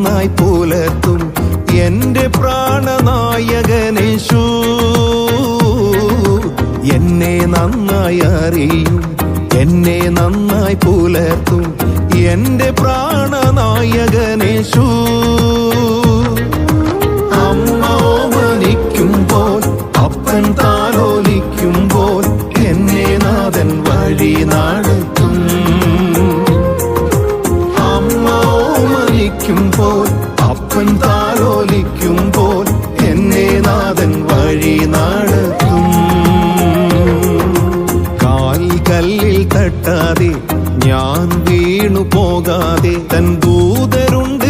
നന്നായി പുലർത്തും എന്റെ പ്രാണനായകനേശു. എന്നെ നന്നായി അറിയും, എന്നെ നന്നായി പുലർത്തും എന്റെ പ്രാണനായകനേശു. അമ്മ ഓമനിക്കുമ്പോൾ, അപ്പൻ താലോലിക്കുമ്പോൾ എന്നെ നാഥൻ വഴി നടത്തും. അമ്മ ഓമനിക്കുമ്പോൾ, അപ്പൻ താലോലിക്കുമ്പോൾ എന്നെ നാഥൻ വഴി നടത്തും. കാൽ കല്ലിൽ തട്ടാതെ ഞാൻ വീണു പോകാതെ തൻ ദൂതരുണ്ട്